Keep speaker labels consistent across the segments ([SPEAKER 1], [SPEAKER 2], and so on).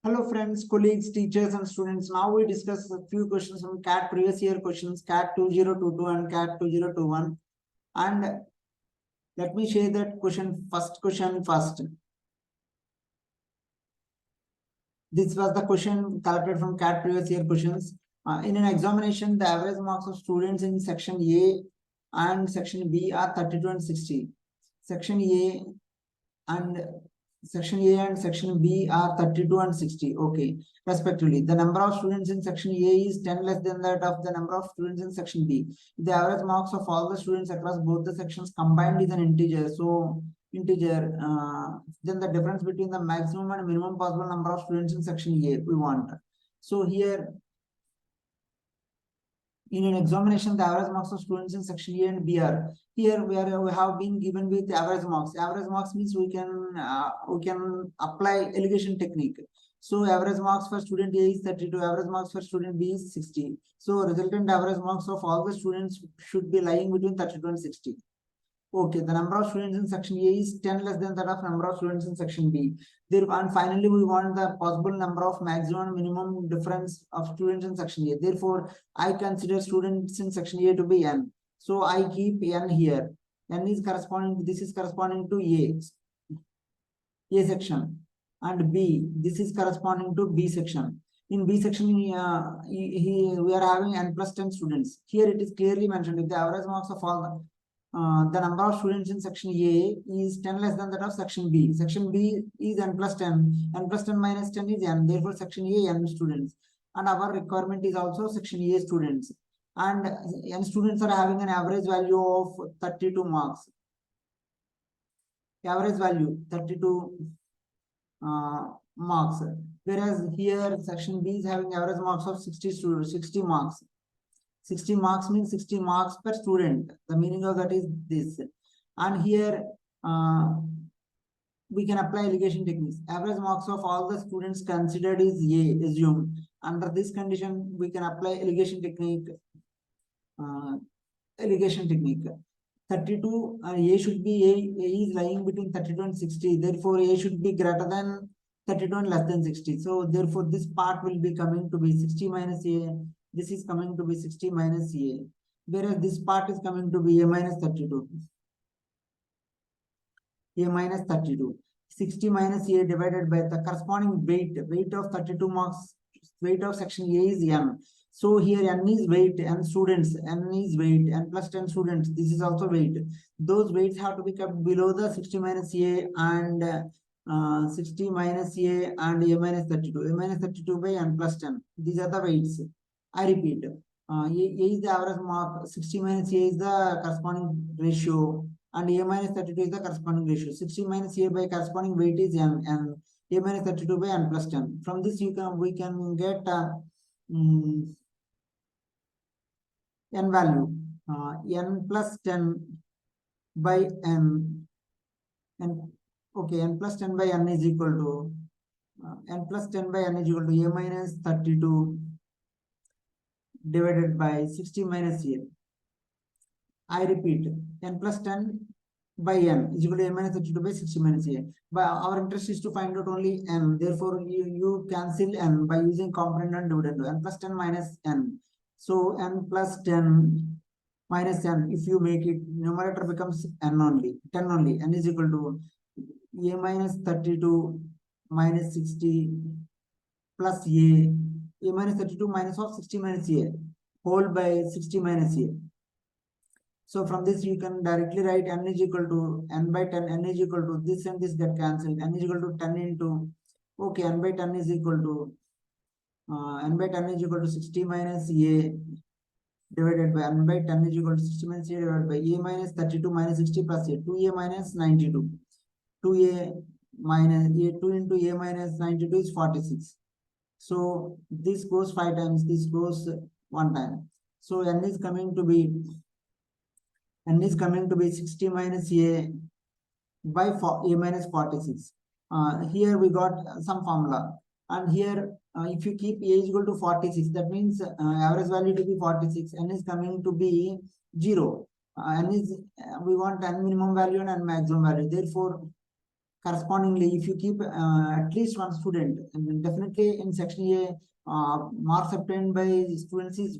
[SPEAKER 1] Hello friends, colleagues, teachers and students. Now we discuss a few questions from CAT previous year questions, CAT 2022 and CAT 2021. And let me share that first question first. This was the question collected from CAT previous year questions. In an examination, the average marks of students in section A and section B are 32 and 60. Section A and section B are 32 and 60, okay, respectively. The number of students in section A is 10 less than that of the number of students in section B. The average marks of all the students across both the sections combined is an integer. So then the difference between the maximum and minimum possible number of students in section A we want. So here in an examination, the average marks of students in section A and B are here. We have been given with average marks. Average marks means we can apply allegation technique. So average marks for student A is 32. Average marks for student B is 60. So resultant average marks of all the students should be lying between 32 and 60. Okay, the number of students in section A is 10 less than that of number of students in section B. And finally, we want the possible number of maximum and minimum difference of students in section A. Therefore, I consider students in section A to be n. So I keep n here. N is corresponding, this is corresponding to A section, and B, this is corresponding to B section. In B section, we are having n plus 10 students. Here it is clearly mentioned, if the average marks of all the number of students in section A is 10 less than that of section B. Section B is n plus 10. N plus 10 minus 10 is n. Therefore, section A n students. And our requirement is also section A students. And n students are having an average value of 32 marks. Average value 32 marks. Whereas here section B is having average marks of 60 marks. 60 marks means 60 marks per student. The meaning of that is this. And here we can apply allegation techniques. Average marks of all the students considered is A, assume. Under this condition, we can apply allegation technique. 32, A should be A is lying between 32 and 60. Therefore, A should be greater than 32 and less than 60. So therefore, this part will be coming to be 60 minus A. This is coming to be 60 minus A. Whereas this part is coming to be A minus 32. A minus 32. 60 minus A divided by the corresponding weight of 32 marks. Weight of section A is n. So here n is weight, n students, n is weight, n plus 10 students. This is also weight. Those weights have to be kept below the 60 minus A and 60 minus A and A minus 32. A minus 32 by n plus 10. These are the weights. I repeat. A is the average mark. 60 minus A is the corresponding ratio, and A minus 32 is the corresponding ratio. 60 minus A by corresponding weight is n, and A minus 32 by n plus 10. From this, we can get n value, n plus 10 by n, and okay, n plus 10 by n is equal to n plus 10 by n is equal to A minus 32 divided by 60 minus A. I repeat, n plus 10 by n is equal to A minus 32 by 60 minus A. But our interest is to find out only n. Therefore, you cancel n by using component and dividend. N plus 10 minus n. So n plus 10 minus n. If you make it, numerator becomes n only, 10 only. N is equal to A minus 32 minus 60 plus A. A minus 32 minus of 60 minus A whole by 60 minus A. So from this you can directly write n is equal to n by 10, n is equal to this and this get cancelled. N is equal to 10 into, okay, n by 10 is equal to, n by 10 is equal to 60 minus A divided by n by 10 is equal to 60 minus A divided by A minus 32 minus 60 plus A, 2A minus 92. 2A minus A, 2 into A minus 92 is 46. So this goes 5 times, this goes 1 time. So n is coming to be 60 minus A by A minus 46. Here we got some formula, and here if you keep A is equal to 46, that means average value to be 46. N is coming to be 0. N is we want n minimum value and n maximum value. Therefore, Correspondingly, if you keep at least one student, and definitely in section A, marks obtained by students is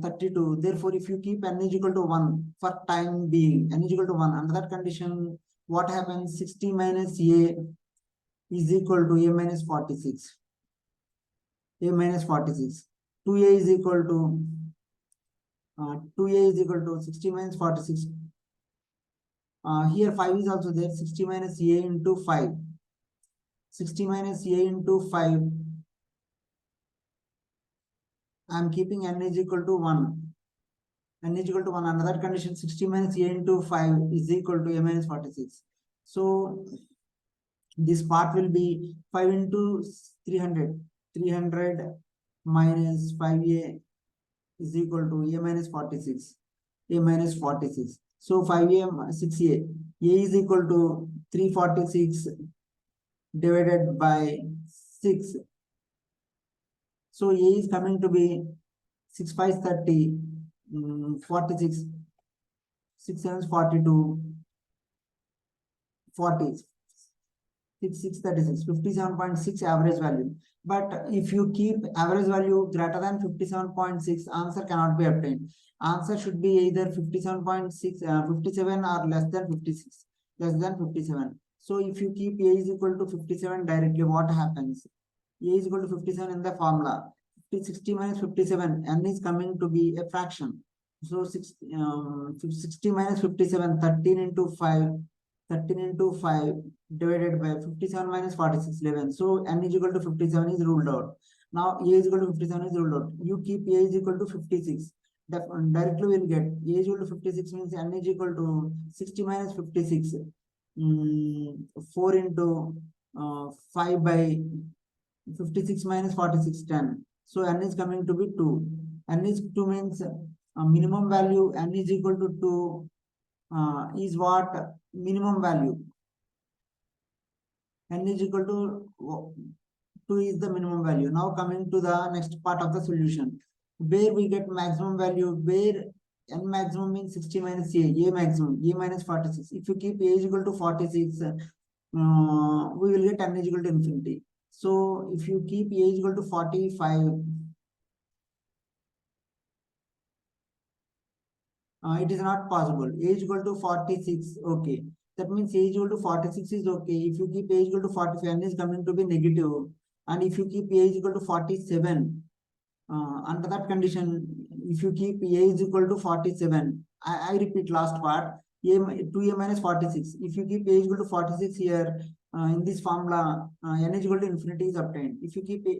[SPEAKER 1] 32. Therefore, if you keep n is equal to 1 for time being, n is equal to 1, under that condition, what happens? 60 minus A is equal to A minus 46. A minus 46. 2A is equal to 2A is equal to 60 minus 46. Here 5 is also there. 60 minus A into 5. 60 minus A into 5. I am keeping n is equal to 1. N is equal to 1. Under that condition, 60 minus A into 5 is equal to A minus 46. So this part will be 5 into 300. 300 minus 5A is equal to A minus 46. A minus 46. So 5A, 6A. A is equal to 346 divided by 6. So A is coming to be 6 5 30, 46, 6 7 42, 40, 6 6 36, 57.6 average value. But if you keep average value greater than 57.6, answer cannot be obtained. Answer should be either 57.6, 57 or less than 56, less than 57. So if you keep A is equal to 57 directly, what happens? A is equal to 57 in the formula. 60 minus 57, n is coming to be a fraction. So 60 minus 57, 13 into 5, 13 into 5 divided by 57 minus 46, 11. So n is equal to 57 is ruled out. Now A is equal to 57 is ruled out. You keep A is equal to 56. Directly we will get A is equal to 56 means n is equal to 60 minus 56. 4 into 5 by 56 minus 46, 10. So n is coming to be 2. N is 2 means minimum value n is equal to 2 is what? Minimum value. N is equal to 2 is the minimum value. Now coming to the next part of the solution, where we get maximum value, where n maximum means 60 minus A maximum, A minus 46. If you keep A is equal to 46, we will get n is equal to infinity. So if you keep A is equal to 45, it is not possible. A is equal to 46, okay. That means A is equal to 46 is okay. If you keep A is equal to 45, n is coming to be negative. And if you keep A is equal to 47, under that condition, if you keep A is equal to 47, I repeat last part, 2A minus 46. If you keep A is equal to 46 here, in this formula, n is equal to infinity is obtained. If you keep A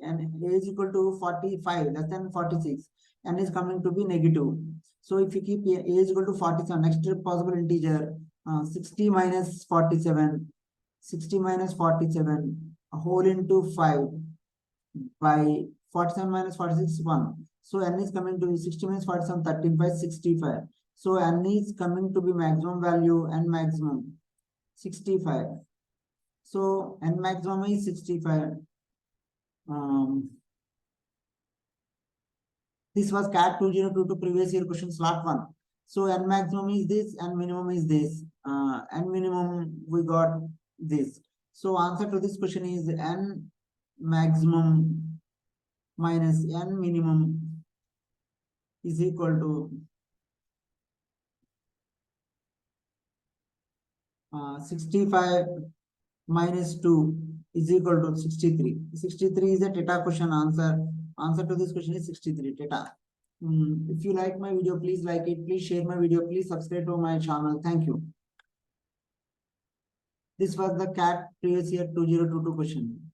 [SPEAKER 1] is equal to 45, less than 46, n is coming to be negative. So if you keep A is equal to 47, next possible integer, 60 minus 47, 60 minus 47, a whole into 5 by 47 minus 46 is 1. So n is coming to 60 minus 47, 13 by 65. So n is coming to be maximum value and maximum 65. So n maximum is 65. This was CAT 2022 previous year question slot 1. So n maximum is this, n minimum is this. N minimum we got this. So answer to this question is n maximum minus n minimum is equal to 65 minus 2 is equal to 63. 63 is a theta question answer. Answer to this question is 63 theta. If you like my video, please like it. Please share my video. Please subscribe to my channel. Thank you. This was the CAT previous year 2022 question.